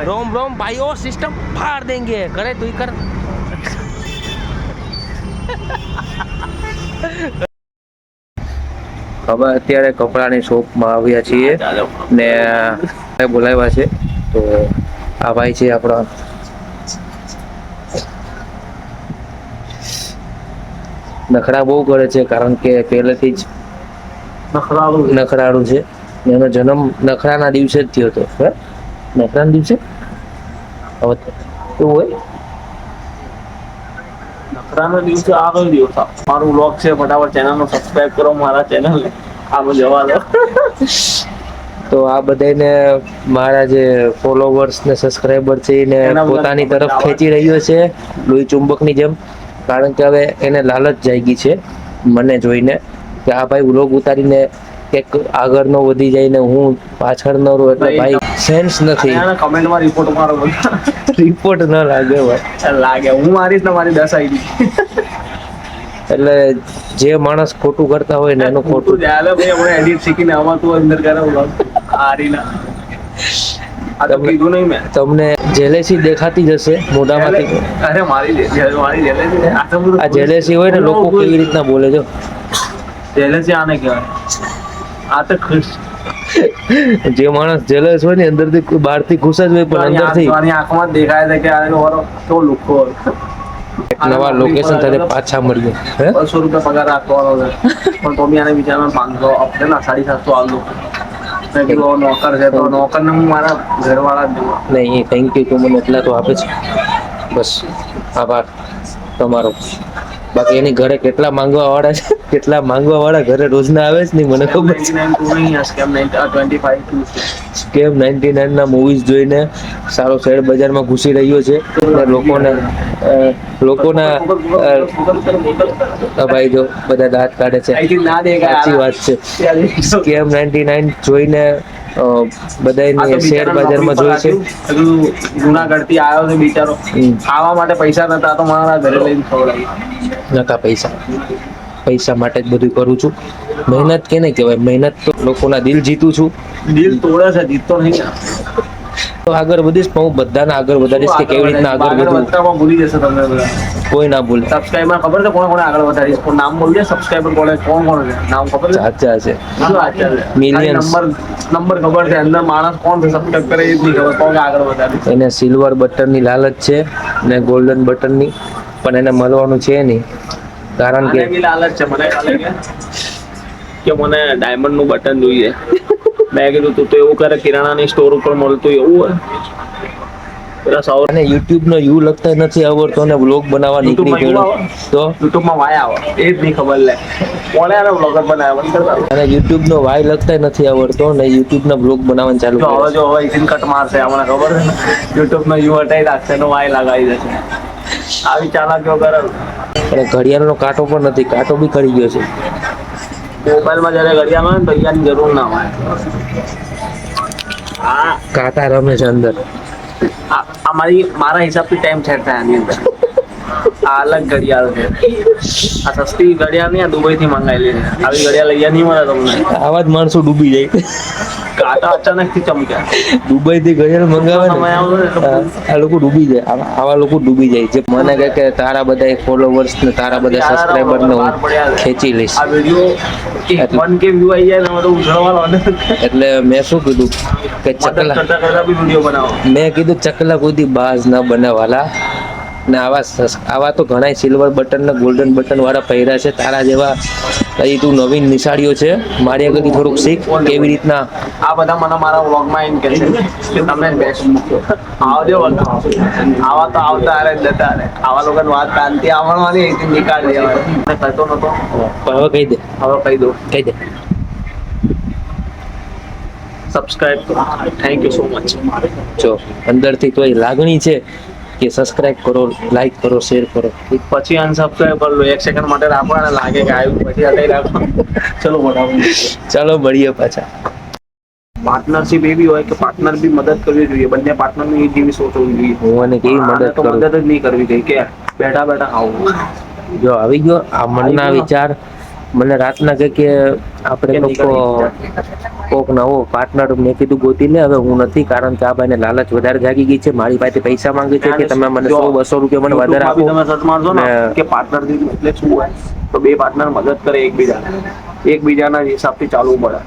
रोम रोम भाइयों सिस्टम फाड़ देंगे करे तू कर હવે અત્યારે કપડાની શોપમાં આવ્યા છીએ ને બોલાવ્યા છે તો આ ભાઈ છે આપણા નખરા બહુ કરે છે કારણ કે પહેલેથી જ નખરાળું છે એનો જન્મ નખરાના દિવસે જ થયો હતો હે નખરાના દિવસે હવે એવું હોય નખરાના દિવસે આગળ દિવસ મારું વ્લોગ છે ફટાફટ ચેનલને સબસ્ક્રાઇબ કરો મારા ચેનલ આમાં જવા દો તો આ બધાને મારા જે ફોલોવર્સ ને સબસ્ક્રાઇબર છે એને પોતાની તરફ ખેંચી રહ્યો છે લોહી ચુંબકની જેમ કારણ કે હવે એને લાલચ જાગી છે મને જોઈને કે આ ભાઈ વ્લોગ ઉતારીને એક આગળ નો વધી જાય ને હું પાછળ ન રહું એટલે ભાઈ સેન્સ નથી કમેન્ટમાં રિપોર્ટ મારો રિપોર્ટ ન લાગે ભાઈ લાગે હું મારીશ ને મારી 10 આઈડી એટલે જે માણસ ખોટું કરતા હોય ને એનું ખોટું ચાલે ભાઈ આપણે એડિટ શીખીને આમાં તું અંદર કરે વ્લોગ આરીના આ તો કીધું નહીં મેં તમને જેલેસી દેખાતી જશે મોઢામાંથી અરે મારી જેલેસી આ જેલેસી હોય ને લોકો કેવી રીતના બોલે જો જેલેસી આને કહેવાય આ તો ખુશ જે માણસ જેલસ હોય ને અંદરથી બહારથી ખુશ જ હોય પણ અંદરથી આની આંખમાં દેખાય છે કે આનો વારો કેવો લુખો હોય નવા લોકેશન સાથે પાછા મળીએ 200 રૂપિયા પગાર રાખવાનો છે પણ તો બી આને વિચારમાં 500 આપશે ને 750 આલ દો નોકર છે તો નોકરને હું મારા ઘરવાળા જ દઉં નહીં થેન્ક યુ તું મને એટલા તો આપે છે બસ આભાર તમારો બાકી એની ઘરે કેટલા માંગવા વાળા ઘરે રોજના આવે છે નહીં મને ખબર છે સ્કેમ 99 ના મૂવીઝ જોઈને સારો શેર બજારમાં ઘૂસી રહ્યો છે લોકોના ભાઈ જો બધા દાંત કાઢે છે સાચી વાત છે સ્કેમ 99 જોઈને બધાને શેર બજારમાં જોઈ છે જુનાગઢ થી આવ્યો છે બિચારો ખાવા માટે પૈસા નતા તો મારા ઘરે લઈને ખવડાવી નતા પૈસા માટે જ બધું કરું છું મહેનત કેને કહેવાય મહેનત તો લોકોના દિલ જીતું છું દિલ તોડે છે જીતતો નહીં તો આગળ વધીશ પણ હું બધાને આગળ વધારીશ કે કેવી રીતના આગળ વધવું ભૂલી જશે તમે બધા કોઈ ના ભૂલે સબસ્ક્રાઇબર ખબર છે કોણ આગળ વધારીશ પણ નામ બોલજે સબસ્ક્રાઇબર કોણ છે નામ ખબર છે સાચા છે મિલિયન્સ નંબર ખબર છે અંદર માણસ કોણ છે સબસ્ક્રાઇબ કરે એ જ નહીં ખબર કોણ આગળ વધારીશ એને સિલ્વર બટનની લાલચ છે ને ગોલ્ડન બટનની પણ એને મળવાનું છે નહીં કારણ કે લાલચ છે મને કે મને ડાયમંડ નું બટન જોઈએ મેં કીધું તું તો એવું કરે કિરાણાની સ્ટોર ઉપર મળતું એવું હોય અને યુટ્યુબ નો યુ લખતા નથી આવડતો અને વ્લોગ બનાવવા નીકળી ગયો તો યુટ્યુબ માં વાય આવે એ જ નહીં ખબર લે કોણે આને વ્લોગર બનાવ્યા અને યુટ્યુબ નો વાય લખતા નથી આવડતો અને યુટ્યુબ ના વ્લોગ બનાવવાનું ચાલુ હવે જો હવે ઇઝિન કટ મારશે મને ખબર છે યુટ્યુબ નો યુ હટાઈ રાખશે એનો વાય લગાવી દેશે આવી ચાલાકીઓ કરે અને ઘડિયાળનો કાંટો પણ નથી કાંટો બી ખરી ગયો છે મોબાઈલમાં જયારે ઘડિયાળ હોય ને તો અહીંયાની જરૂર ના હોય હા કાંટા રમે છે અંદર આ મારા હિસાબથી ટાઈમ સેટ થાય આની અંદર આ અલગ ઘડિયાળ છે આ સસ્તી ઘડિયાળ નહીં આ દુબઈ થી મંગાવેલી છે આવી ઘડિયાળ અહીંયા નહીં મળે તમને આવા જ માણસો ડૂબી જાય કાંટા અચાનક થી ચમક્યા દુબઈ થી ઘડિયાળ મંગાવે આ લોકો ડૂબી જાય આવા લોકો ડૂબી જાય જે મને કહે કે તારા બધા ફોલોવર્સ ને તારા બધા સબસ્ક્રાઇબર ને હું ખેંચી લઈશ આ વિડિયો 1K વ્યૂ આવી જાય ને તો ઉછળવાનો એટલે મેં શું કીધું કે મેં કીધું ચકલા કૂદી બાજ ના બનાવાલા ને આવા તો ઘણા સિલ્વર બટન ને ગોલ્ડન બટન વાળા પહેર્યા છે તારા જેવા તું નવીન નિશાળીઓ છે મારી આગળથી થોડુંક શીખ કેવી રીતના આ બધા મને મારા વ્લોગમાં એમ કહે છે કે તમે બેસ્ટ મૂક્યો આવજો આવા તો આવતા અરે જતા અરે આવા લોકોની વાત કાંતિ આવડવાની અહીંથી નીકાળી દેવાય કહેતો નતો હવે કહી દે કહી દે સબસ્ક્રાઇબ કરો થેન્ક યુ સો મચ જો અંદરથી તો લાગણી છે કે સબસ્ક્રાઇબ કરો લાઈક કરો શેર કરો પછી અનસબસ્ક્રાઇબ કરી લો 1 સેકન્ડ માટે રાખો અને લાગે કે આવ્યું પછી હટાઈ રાખો ચલો ચાલો મળીએ પાછા પાર્ટનરશિપ એવી હોય કે પાર્ટનર બી મદદ કરવી જોઈએ બંને પાર્ટનરની જેવી સોચ હોવી જોઈએ હું અને કેવી મદદ કરું મદદ જ નહીં કરવી જોઈએ કે બેઠા આવું જો આવી ગયો આ મનના વિચાર મને રાતના કે આપણે લોકો કોક નવો પાર્ટનર મેં કીધું ગોતી લે. હવે હું નથી, કારણ કે આ ભાઈને લાલચ વધારે જાગી ગઈ છે. મારી પાસે પૈસા માંગે છે કે તમે મને 100-200 રૂપિયા મને વધારે આપો. તમે સર્ચ મારશો ને ને કે પાર્ટનર એટલે શું હોય, તો બે પાર્ટનર મદદ કરે એકબીજાના હિસાબથી ચાલવું પડે,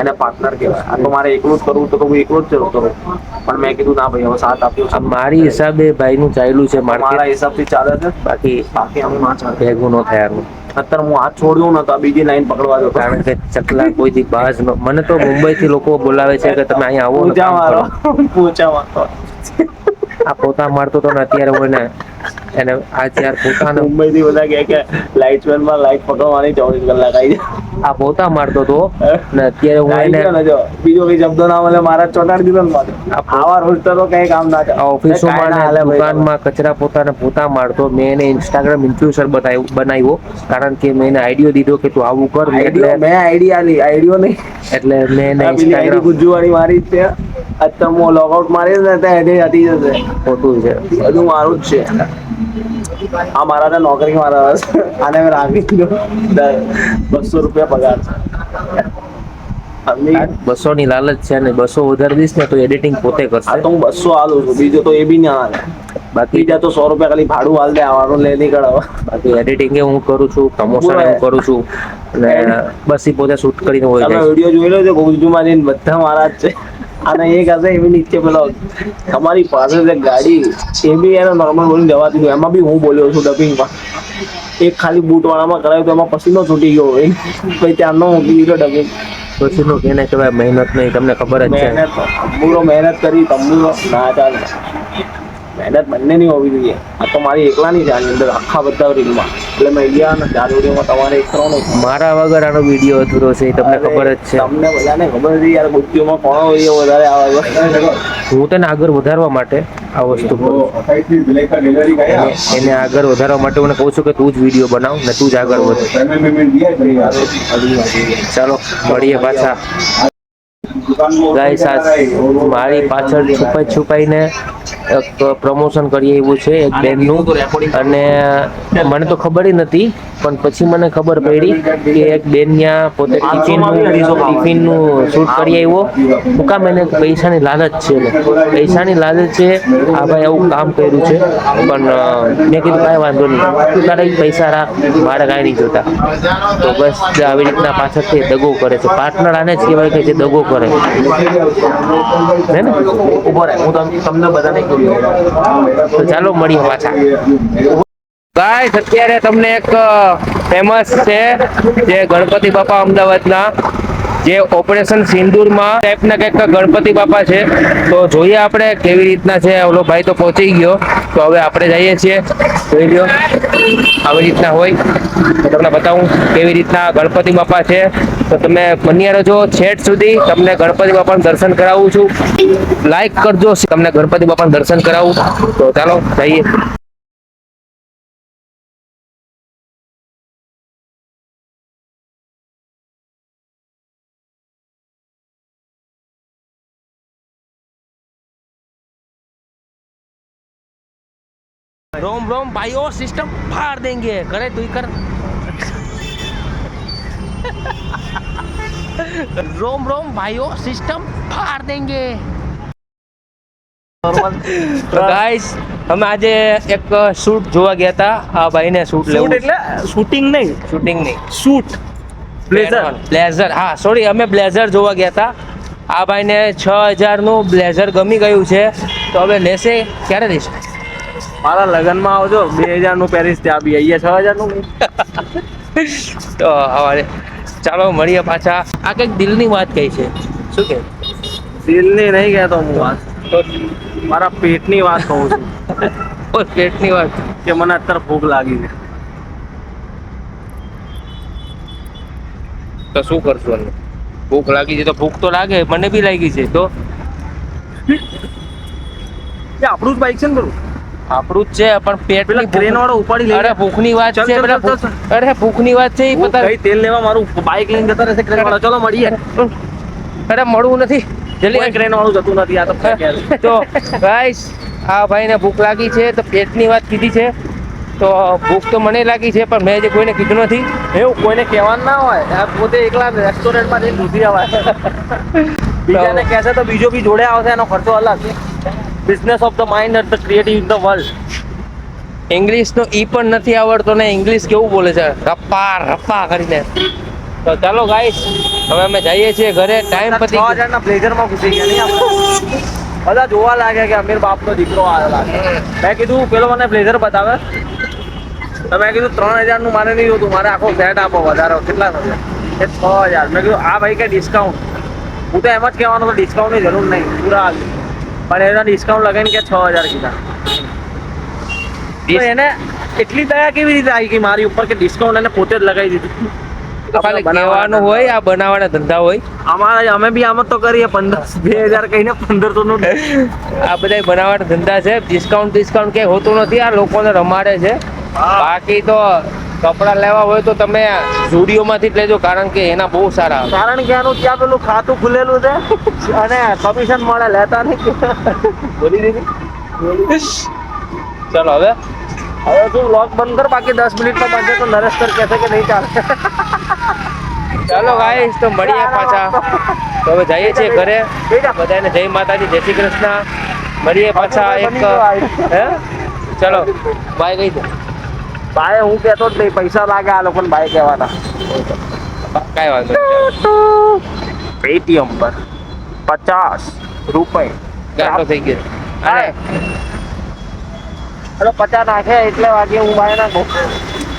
એને પાર્ટનર કહેવાય. આ તો મારે એકલું જ કરવું તો હું એકલો જ કરું, પણ મેં કીધું ના ભાઈ હવે સાથ આપ્યો આ છે. મારી હિસાબે ભાઈનું ચાલ્યું છે મારા માર્કેટ, હિસાબથી ચાલે છે, બાકી આમ ના ચાલે. ભેગું ન થયાનું. અત્યારે હું હાથ છોડ્યું ને તો આ બીજી લાઈન પકડવા જતો. કારણ કે ચકલા કોઈથી બાજ મને તો મુંબઈ થી લોકો બોલાવે છે કે તમે અહીંયા આવો ને પૂછા કામ મારો કરો. પૂછા મારો આ પોતા મારતો તો ને અત્યારે હોય ને એને આ ચાર પોતાનો મુંબઈ થી બધા કે લાઇટમેન માં લાઈટ પકડવાની 24 કલાક આવી આ પોતા મારતો તો ને અત્યારે હું એને જાય. જો બીજો કઈ શબ્દ ના મળે મારા ચોટાડી દીધો ને મારે. આવા રોસ્ટર તો કઈ કામ ના થાય. ઓફિસોમાં ને દુકાનમાં કચરા પોતાને પોતા મારતો. મેં એને ઇન્સ્ટાગ્રામ ઇન્ફ્લુએન્સર બનાવ્યો, કારણ કે મેં એને આઈડિયો દીધો કે તું આવું કર. એટલે મેં આઈડિયો નહીં, એટલે મેં એને આઈડી ઇન્સ્ટાગ્રામ ગુજ્જુવાળી મારી જ છે. અત્યારે હું લોકઆઉટ મારી ને ત્યાં એને હતી જશે. ખોટું છે, બધું મારું જ છે. આ મારા તો નોકરી મારા આને મેં રાખી દીધો. 200 રૂપિયા પગાર છે. 200 ની લાલચ છે ને 200 વધારે દઈશ ને તો એડિટિંગ પોતે આ કરશે. તો હું 200 આલું છું, બીજો તો એ બી ના હાલે. બાકી બીજા તો 100 રૂપિયા ખાલી ભાડું હાલ દે, આવવાનું લે નીકળ. બાકી એડિટિંગ હું કરું છું, પ્રમોશન હું કરું છું, અને બસ એ પોતે શૂટ કરીને હોય તમે જાય. વિડીયો જોઈ લો છો ગુજ્જુમાં જઈને બધા મારા જ છે. અને એક હશે એવી નીચે પેલો તમારી પાસે જે ગાડી એ બી એને નોર્મલ બોલીને જવા દીધું. એમાં બી હું બોલ્યો છું ડબિંગમાં. એક ખાલી બૂટ વાળામાં કરાવ્યું તો એમાં પસીનો છૂટી ગયો હોય, પછી ત્યારનો મૂકી દીધો ડબિંગ. પછીનું કેને કહેવાય મહેનત નહીં, તમને ખબર જ છે. મહેનત તંબુરો મહેનત કરી, તંબુરો ના ચાલે. મહેનત બંનેની હોવી જોઈએ. આ તો મારી એકલાની છે આની અંદર આખા બધા રીલમાં. એટલે મેં ગયા ને 4 વિડીયોમાં તમારે એક કરવાનો. મારા વગર આનો વિડીયો અધૂરો છે, એ તમને ખબર જ છે. તમને બધાને ખબર છે યાર, ગુજ્જુમાં કોનો વિડીયો વધારે આવે. હું તને આગળ વધારવા માટે આ વસ્તુ કરું. એને આગળ વધારવા માટે હું કહું છું કે તું જ વિડીયો બનાવ ને તું જ આગળ વધ. ચાલો મળીએ પાછા. ગાઈસ મારી પાછળ છુપાઈને એક પ્રમોશન કરી એવું છે એક બેનનું, અને મને તો ખબર નથી, પણ પછી મને ખબર પડી કે એક બેન ત્યાં પોતે ટિફિનનું શૂટ કરી આવ્યો. મુકામ એને પૈસાની લાલચ છે, પૈસાની લાલચ છે. આ ભાઈ આવું કામ કર્યું છે, પણ મેં કીધું કાંઈ વાંધો નહીં, તું તારે પૈસા રાખ, મારે કાંઈ નહીં જોતા. તો બસ આવી રીતના પાછળથી દગો કરે છે. પાર્ટનર આને જ કહેવાય કે જે દગો કરે હે ને. ઉભો રહે, હું તમને બધાને તો ચાલો મળીએ પાછા. ગાઈસ અત્યારે તમને એક ફેમસ છે જે ગણપતિ બાપા અમદાવાદના, જે ઓપરેશન સિંદૂરમાં ટાઈપના કંઈક ગણપતિ બાપા છે. તો જોઈએ આપણે કેવી રીતના છે. ઓલો ભાઈ તો પહોંચી ગયો, તો હવે આપણે જઈએ છીએ. જોઈ લ્યો આવી રીતના હોય. તો તમને બતાવું કેવી રીતના ગણપતિ બાપા છે. તો તમે બન્યા રહેજો છેટ સુધી. તમને ગણપતિ બાપાનું દર્શન કરાવું છું. લાઈક કરજો, તમને ગણપતિ બાપાનું દર્શન કરાવું. તો ચાલો જઈએ. रोम रोम भाइयों, सिस्टम फाड़ देंगे. करे तू ही कर. रोम रोम भाइयों, सिस्टम फाड़ देंगे. ગાઈસ અમે આજે એક શૂટ જોવા ગયા હતા. આ ભાઈને શૂટ લેવું. એટલે શૂટિંગ નહીં, શૂટ બ્લેઝર. હા સોરી, અમે બ્લેઝર જોવા ગયા હતા. આ ભાઈને 6000 નું બ્લેઝર ગમી ગયું છે, તો હવે લેશે. ક્યારે લેશે? મારા લગનમાં આવજો. 2000 નું પેરિસ ત્યાં બી અહીંયા 6000 નું. તો હવે ચાલો મળીએ પાછા. આ કંઈક દિલની વાત કહી છે, શું કે? દિલની નહીં કહેતો હું વાત, મારા પેટની વાત કહું છું. પેટની વાત કે મને અત્યારે ભૂખ લાગી છે. તો શું કરશું? ભૂખ લાગી છે તો ભૂખ તો લાગે, મને બી લાગી છે. તો આપણું જ બાઈક છે ને, આપણું જ છે, પણ પેટની ક્રેન વાળો ઉપાડી લે. અરે ભૂખની વાત છે. અરે ભૂખની વાત છે. કઈ તેલ લેવા મારું બાઈક લઈને જતા રહેશે ક્રેન વાળો. ચલો મળીએ. અરે મળવું નથી, જલ્દી. ક્રેન વાળું જતું નથી. આ તો ગાઈસ આ ભાઈને ભૂખ લાગી છે, તો પેટની વાત કીધી છે. તો ભૂખ તો મને લાગી છે પણ મેં જે કોઈને કીધું નથી. એવું કોઈને કહેવાનું ના હોય આ પોતે એકલા રેસ્ટોરન્ટમાં જઈને ઘૂસી જવાય. બીજાને કહેશે તો બીજો બી જોડે આવશે, એનો ખર્ચો અલગ. Business of the mind at the creative in the world. ઇંગ્લિશનો ઈ પણ નથી આવડતો ને ઇંગ્લિશ કેવું બોલે છે રપ્પા રપ્પા કરીને. તો ચાલો ગાઈસ હવે અમે જઈએ છીએ ઘરે. ટાઈમ પતી 6000 ના બ્લેઝરમાં ઘૂસી ગયા નહીં આપણે. બધા જોવા લાગ્યા કે અમીર બાપનો દીકરો આવ્યો લાગે. મેં કીધું પેલો મને બ્લેઝર બતાવે તો મેં કીધું 3000 નું મારે નહીં જોતું, મારે આખો સેટ આપો વધારો. કેટલા થશે? એ 6000. મેં કીધું આ ભાઈ કે ડિસ્કાઉન્ટ. હું તો એમ જ કહેવાનું તો ડિસ્કાઉન્ટની જરૂર નહીં પૂરા, પણ એના ડિસ્કાઉન્ટ લગાવીને કે 6000 કીધા. તો એને એટલી દયા કેવી રીતે આવી કે મારી ઉપર કે ડિસ્કાઉન્ટ એને પોતે જ લગાવી દીધું. ખાલી કહેવાનું હોય, આ બનાવવાના ધંધા હોય. અમે બી આમ જ તો કરીએ 2000 કહીને 1500 નું. આ બધા બનાવવાના ધંધા છે. ડિસ્કાઉન્ટ ક્યાંય હોતું નથી, આ લોકોને રમાડે છે. બાકી તો કપડા લેવા હોય તો તમે ઝુડિયોમાંથી જ લેજો, કારણ કે એના બહુ સારા. કારણ કે આનું ત્યાં પેલું ખાતું ખુલેલું છે અને કમિશન મળે, લેતા નહીં. બોલી દીધી. ચલો હવે તું વ્લોગ બંધ કર, બાકી 10 મિનિટમાં બનશે તો નરેશ સર કહેશે કે નહીં ચાલે. ચાલો ગાઈસ તો મળીએ પાછા. તો હવે જઈએ છીએ ઘરે. બધાને જય માતાજી, જય શ્રી કૃષ્ણ. મળીએ પાછા એક. હે ચલો બાય કહી દો. ભાઈ હું કહેતો જ નહીં, પૈસા લાગે આ લોકોને ભાઈ કહેવાના. કાંઈ વાંધો નહીં. પેટીએમ પર 50 રૂપિયા ગાંડો થઈ ગયો. અરે 50 નાખે એટલે વાગે હું ભાઈ નાખું.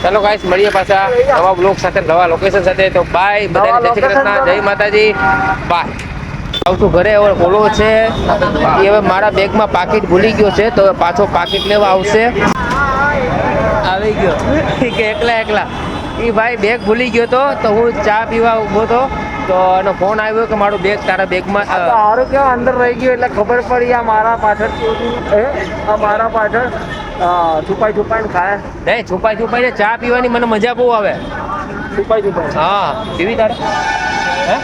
ચાલો ગાઈસ મળીએ પાછા નવા બ્લોગ સાથે, નવા લોકેશન સાથે. તો બાય બધાને, જય શ્રી કૃષ્ણ, જય માતાજી, બાય. આવું છું ઘરે. હવે ઓલો છે એ હવે મારા બેગમાં પાકીટ ભૂલી ગયો છે, તો હવે પાછો પાકીટ લેવા આવશે. આવી ગયો કે એકલા એ ભાઈ બેગ ભૂલી ગયો તો હું ચા પીવા ઊભો હતો તો એનો ફોન આવ્યો કે મારું બેગ તારા બેગમાં. સારું કેવા અંદર રહી ગયું એટલે ખબર પડી આ મારા પાછળ છુપાઈને ખાય. નહીં છુપાઈને ચા પીવાની મને મજા બહુ આવે. છુપાઈ હા પીવી તારે? હે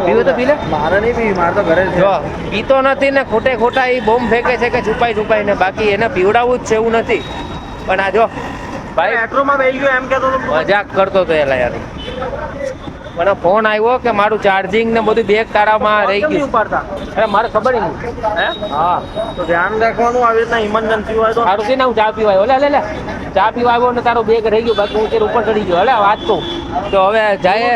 પીવું તો પી લે. મારે નહીં પીવી, મારે તો ઘરે જો પીતો નથી ને ખોટા એ બોમ્બ ફેંકે છે કે છુપાઈને, બાકી એને પીવડાવવું જ છે એવું નથી. પણ આ જો ભાઈ મેટ્રોમાં બેસી ગયો એમ કહેતો મજાક કરતો હતો એલા યાર. મને ફોન આવ્યો કે મારું ચાર્જિંગ ને બધું બેગ તારામાં રહી ગયું. અરે મારે ખબર નહીં. હે હા તો ધ્યાન રાખવાનું, આવી રીતના ઇમરજન્સી હોય તો. સારું છે ને હું ચા પીવા આવ્યો. લે ચા પીવા આવ્યો ને તારો બેગ રહી ગયો, બાકી હું તેર ઉપર ચડી ગયો. વાત તો હવે જાય.